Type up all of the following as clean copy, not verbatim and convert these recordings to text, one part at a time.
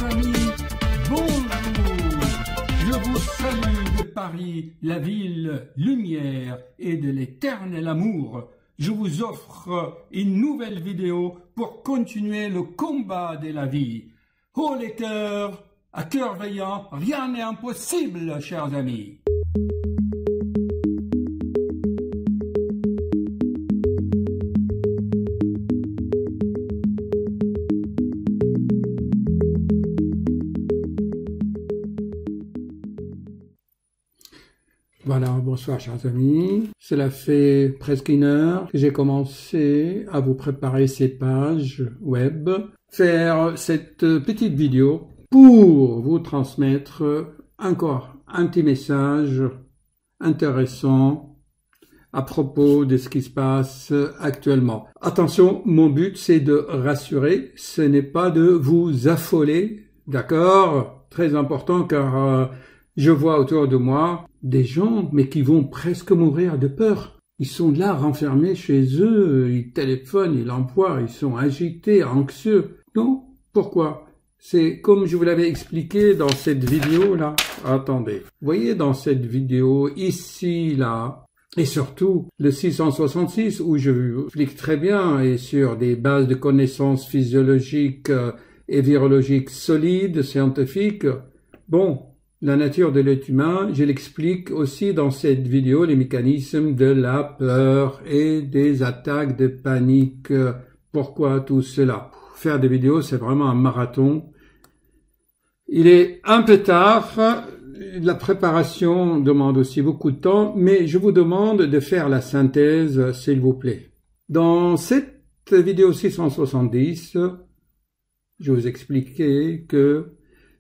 chers amis, bonjour. Je vous salue de Paris, la ville lumière et de l'éternel amour. Je vous offre une nouvelle vidéo pour continuer le combat de la vie. Oh les cœurs, à cœur veillant, rien n'est impossible, chers amis. Voilà, bonsoir chers amis. Cela fait presque 1 heure que j'ai commencé à vous préparer ces pages web, faire cette petite vidéo pour vous transmettre encore un petit message intéressant à propos de ce qui se passe actuellement. Attention, mon but c'est de rassurer, ce n'est pas de vous affoler, d'accord? Très important car je vois autour de moi des gens, mais qui vont presque mourir de peur. Ils sont là, renfermés chez eux, ils téléphonent, ils envoient, ils sont agités, anxieux. Non? Pourquoi? C'est comme je vous l'avais expliqué dans cette vidéo-là. Attendez. Vous voyez dans cette vidéo, ici, là, et surtout le 666, où je vous explique très bien, et sur des bases de connaissances physiologiques et virologiques solides, scientifiques, bon, la nature de l'être humain, je l'explique aussi dans cette vidéo, les mécanismes de la peur et des attaques de panique. Pourquoi tout cela? Faire des vidéos, c'est vraiment un marathon. Il est un peu tard, la préparation demande aussi beaucoup de temps, mais je vous demande de faire la synthèse, s'il vous plaît. Dans cette vidéo 670, je vous expliquais que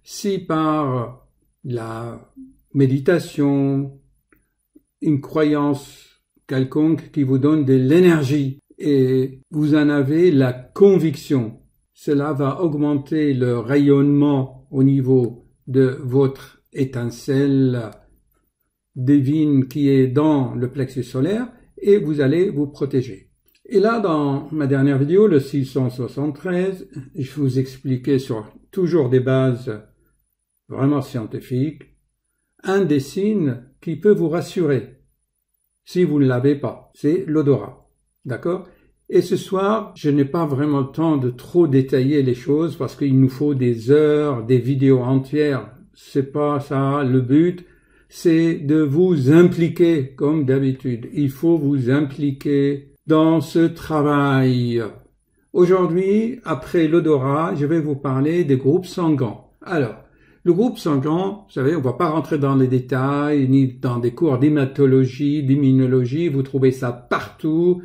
si par la méditation, une croyance quelconque qui vous donne de l'énergie et vous en avez la conviction, cela va augmenter le rayonnement au niveau de votre étincelle divine qui est dans le plexus solaire et vous allez vous protéger. Et là, dans ma dernière vidéo, le 673, je vous expliquais sur toujours des bases vraiment scientifique, un des signes qui peut vous rassurer, si vous ne l'avez pas, c'est l'odorat, d'accord? Et ce soir, je n'ai pas vraiment le temps de trop détailler les choses parce qu'il nous faut des heures, des vidéos entières, c'est pas ça le but, c'est de vous impliquer comme d'habitude, il faut vous impliquer dans ce travail. Aujourd'hui, après l'odorat, je vais vous parler des groupes sanguins. Alors, le groupe sanguin, vous savez, on va pas rentrer dans les détails, ni dans des cours d'hématologie, d'immunologie, vous trouvez ça partout,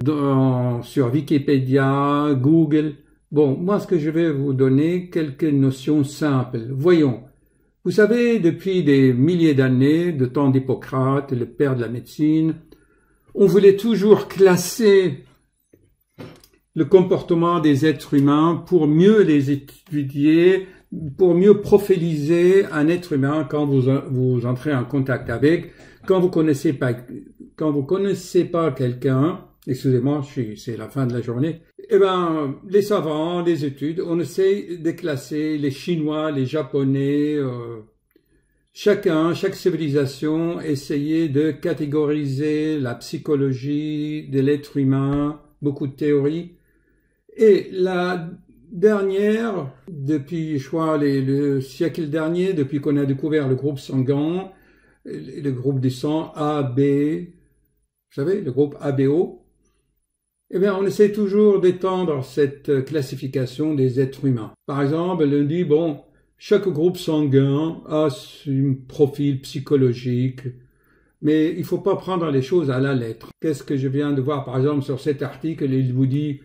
sur Wikipédia, Google. Bon, moi, ce que je vais vous donner, quelques notions simples. Voyons. Vous savez, depuis des milliers d'années, de temps d'Hippocrate, le père de la médecine, on voulait toujours classer le comportement des êtres humains pour mieux les étudier, pour mieux profiler un être humain quand vous entrez en contact avec, quand vous connaissez pas quelqu'un, excusez-moi, c'est la fin de la journée, eh ben, les savants, les études, on essaie de classer les Chinois, les Japonais, chaque civilisation essayait de catégoriser la psychologie de l'être humain, beaucoup de théories, et la dernière, depuis, je crois, le siècle dernier, depuis qu'on a découvert le groupe sanguin, le groupe du sang AB, vous savez, le groupe ABO, eh bien, on essaie toujours d'étendre cette classification des êtres humains. Par exemple, on dit, bon, chaque groupe sanguin a un profil psychologique, mais il faut pas prendre les choses à la lettre. Qu'est-ce que je viens de voir, par exemple, sur cet article, il vous dit,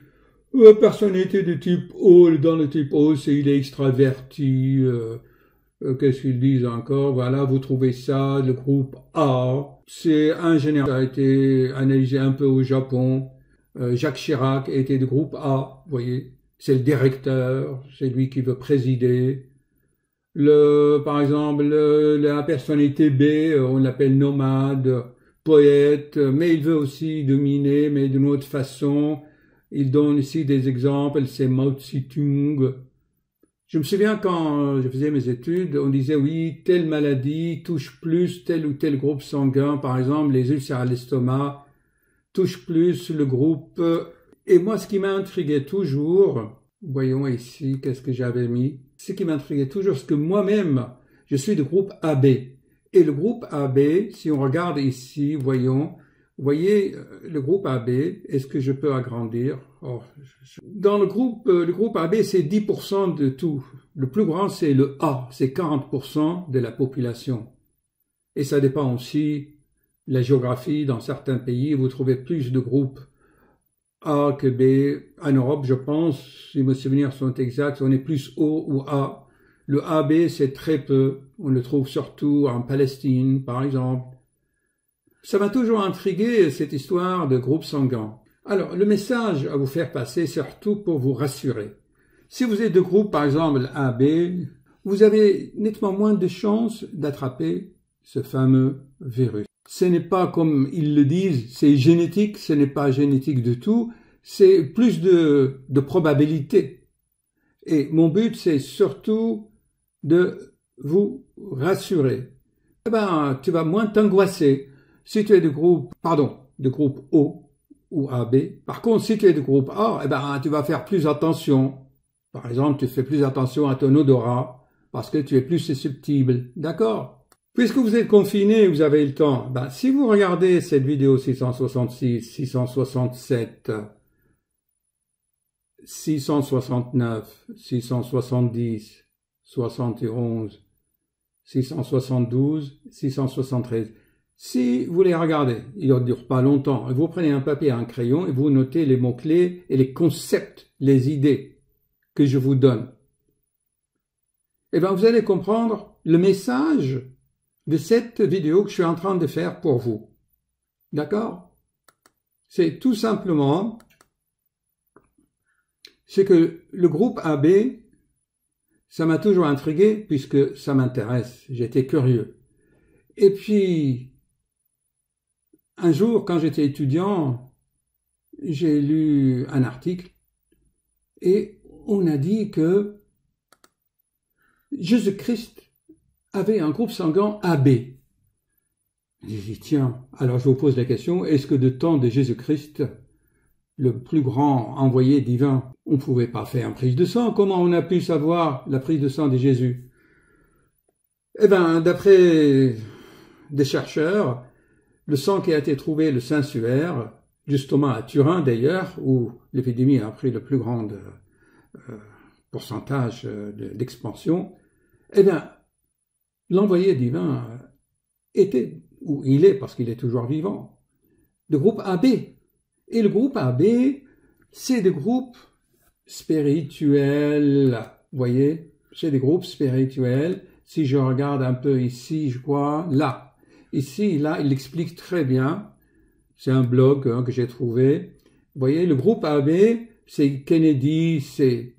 personnalité de type O, dans le type O, c'est il est extraverti, qu'est-ce qu'ils disent encore? Voilà, vous trouvez ça, le groupe A, c'est un général, ça a été analysé un peu au Japon, Jacques Chirac était de groupe A, vous voyez, c'est le directeur, c'est lui qui veut présider. Par exemple, la personnalité B, on l'appelle nomade, poète, mais il veut aussi dominer, mais d'une autre façon. Il donne ici des exemples, c'est Mao Tse-tung. Je me souviens quand je faisais mes études, on disait oui, telle maladie touche plus tel ou tel groupe sanguin, par exemple les ulcères à l'estomac touchent plus le groupe. Et moi, ce qui m'intriguait toujours, voyons ici, qu'est-ce que j'avais mis? Ce qui m'intriguait toujours, c'est que moi-même, je suis de groupe AB. Et le groupe AB, si on regarde ici, voyons, vous voyez le groupe AB, est-ce que je peux agrandir? Dans le groupe AB, c'est 10% de tout. Le plus grand, c'est le A, c'est 40% de la population. Et ça dépend aussi de la géographie. Dans certains pays, vous trouvez plus de groupes A que B. En Europe, je pense, si mes souvenirs sont exacts, on est plus O ou A. Le AB, c'est très peu. On le trouve surtout en Palestine, par exemple. Ça m'a toujours intrigué, cette histoire de groupe sanguin. Alors, le message à vous faire passer, surtout pour vous rassurer. Si vous êtes de groupe, par exemple AB, vous avez nettement moins de chances d'attraper ce fameux virus. Ce n'est pas comme ils le disent, c'est génétique, ce n'est pas génétique du tout, c'est plus de probabilité. Et mon but, c'est surtout de vous rassurer. Eh ben, tu vas moins t'angoisser. Si tu es de groupe O ou AB. Par contre, si tu es de groupe A, eh ben, tu vas faire plus attention. Par exemple, tu fais plus attention à ton odorat parce que tu es plus susceptible. D'accord? Puisque vous êtes confiné, vous avez le temps. Ben, si vous regardez cette vidéo 666, 667, 669, 670, 71, 672, 673. Si vous les regardez, ils ne durent pas longtemps, et vous prenez un papier et un crayon et vous notez les mots-clés et les concepts, les idées que je vous donne, eh bien vous allez comprendre le message de cette vidéo que je suis en train de faire pour vous. D'accord? C'est tout simplement, c'est que le groupe AB, ça m'a toujours intrigué puisque ça m'intéresse, j'étais curieux. Et puis, un jour, quand j'étais étudiant, j'ai lu un article et on a dit que Jésus-Christ avait un groupe sanguin AB. J'ai dit, tiens, alors je vous pose la question, est-ce que de temps de Jésus-Christ, le plus grand envoyé divin, on ne pouvait pas faire une prise de sang? Comment on a pu savoir la prise de sang de Jésus? Eh bien, d'après des chercheurs, le sang qui a été trouvé, le Saint-Suaire, justement à Turin d'ailleurs, où l'épidémie a pris le plus grand pourcentage d'expansion, eh bien, l'envoyé divin était, ou il est, parce qu'il est toujours vivant, de groupe AB. Et le groupe AB, c'est des groupes spirituels, vous voyez, c'est des groupes spirituels. Si je regarde un peu ici, je vois, là, ici, là, il explique très bien. C'est un blog que j'ai trouvé. Vous voyez, le groupe AB, c'est Kennedy, c'est...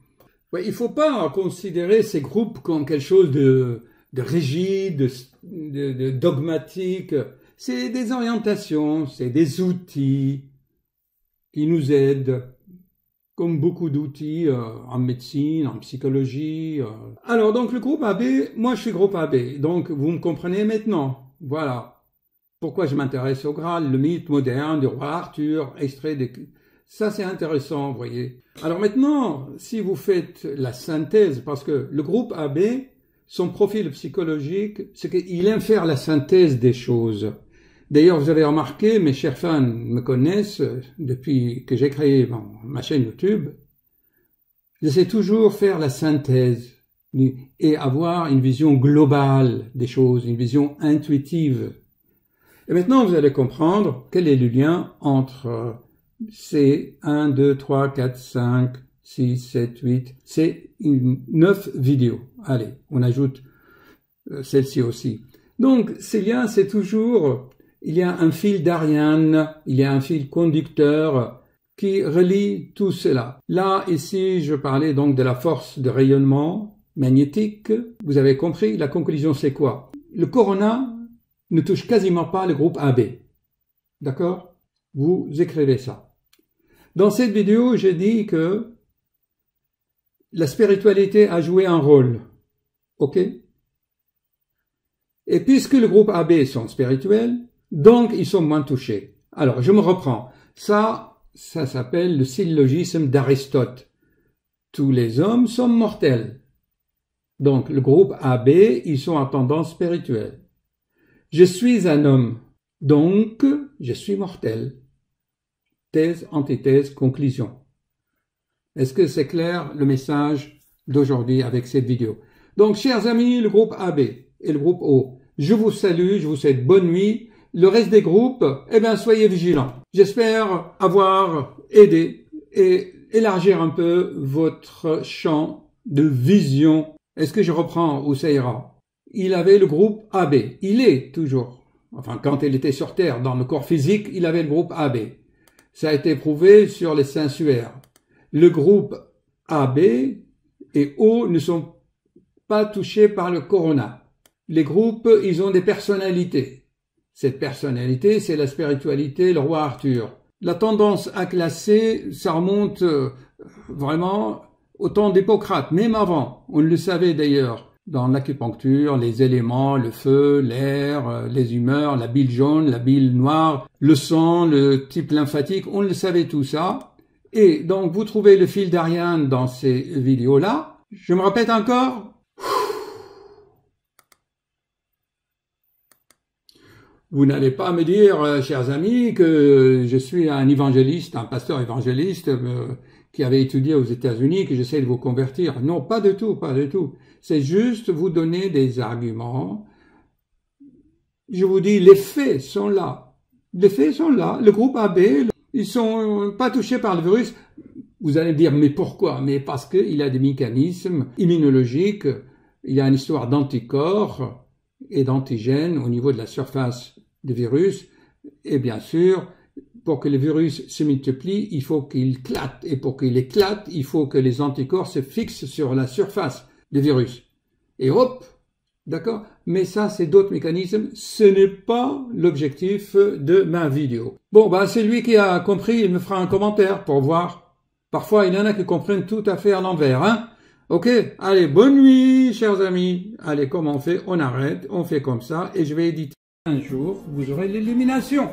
Ouais, il ne faut pas considérer ces groupes comme quelque chose de rigide, de dogmatique. C'est des orientations, c'est des outils qui nous aident, comme beaucoup d'outils en médecine, en psychologie. Alors, donc, le groupe AB, moi, je suis groupe AB. Donc, vous me comprenez maintenant. Voilà. Pourquoi je m'intéresse au Graal, le mythe moderne du roi Arthur, extrait de... Ça, c'est intéressant, vous voyez. Alors maintenant, si vous faites la synthèse, parce que le groupe AB, son profil psychologique, c'est qu'il aime faire la synthèse des choses. D'ailleurs, vous avez remarqué, mes chers fans me connaissent depuis que j'ai créé ma chaîne YouTube, j'essaie toujours faire la synthèse et avoir une vision globale des choses, une vision intuitive. Et maintenant, vous allez comprendre quel est le lien entre ces 1, 2, 3, 4, 5, 6, 7, 8, c'est 9 vidéos. Allez, on ajoute celle-ci aussi. Donc, ces liens, c'est toujours, il y a un fil d'Ariane, il y a un fil conducteur qui relie tout cela. Là, ici, je parlais donc de la force de rayonnement magnétique. Vous avez compris, la conclusion, c'est quoi? Le corona ne touche quasiment pas le groupe AB. D'accord? Vous écrivez ça. Dans cette vidéo, j'ai dit que la spiritualité a joué un rôle. OK? Et puisque le groupe AB sont spirituels, donc ils sont moins touchés. Alors, je me reprends. Ça s'appelle le syllogisme d'Aristote. Tous les hommes sont mortels. Donc, le groupe AB, ils sont à tendance spirituelle. Je suis un homme, donc je suis mortel. Thèse, antithèse, conclusion. Est-ce que c'est clair le message d'aujourd'hui avec cette vidéo? Donc, chers amis, le groupe AB et le groupe O, je vous salue, je vous souhaite bonne nuit. Le reste des groupes, eh bien, soyez vigilants. J'espère avoir aidé et élargir un peu votre champ de vision. Est-ce que je reprends ou ça ira? Il avait le groupe AB. Il est toujours. Enfin, quand il était sur Terre, dans le corps physique, il avait le groupe AB. Ça a été prouvé sur les sensuaires. Le groupe AB et O ne sont pas touchés par le corona. Les groupes, ils ont des personnalités. Cette personnalité, c'est la spiritualité, le roi Arthur. La tendance à classer, ça remonte vraiment au temps d'Hippocrate, même avant. On le savait d'ailleurs dans l'acupuncture, les éléments, le feu, l'air, les humeurs, la bile jaune, la bile noire, le sang, le type lymphatique, on le savait tout ça. Et donc vous trouvez le fil d'Ariane dans ces vidéos-là. Je me répète encore. Vous n'allez pas me dire, chers amis, que je suis un évangéliste, un pasteur évangéliste qui avait étudié aux États-Unis, que j'essaie de vous convertir. Non, pas du tout, pas du tout. C'est juste vous donner des arguments. Je vous dis, les faits sont là. Les faits sont là. Le groupe AB, ils sont pas touchés par le virus. Vous allez me dire, mais pourquoi? Mais parce qu'il y a des mécanismes immunologiques, il y a une histoire d'anticorps et d'antigènes au niveau de la surface du virus. Et bien sûr, pour que le virus se multiplie, il faut qu'il éclate. Et pour qu'il éclate, il faut que les anticorps se fixent sur la surface du virus. Et hop, d'accord? Mais ça, c'est d'autres mécanismes. Ce n'est pas l'objectif de ma vidéo. Bon, ben, celui qui a compris, il me fera un commentaire pour voir. Parfois, il y en a qui comprennent tout à fait à l'envers, hein? Ok? Allez, bonne nuit, chers amis. Allez, comment on fait? On arrête, on fait comme ça, et je vais éditer. Un jour, vous aurez l'élimination.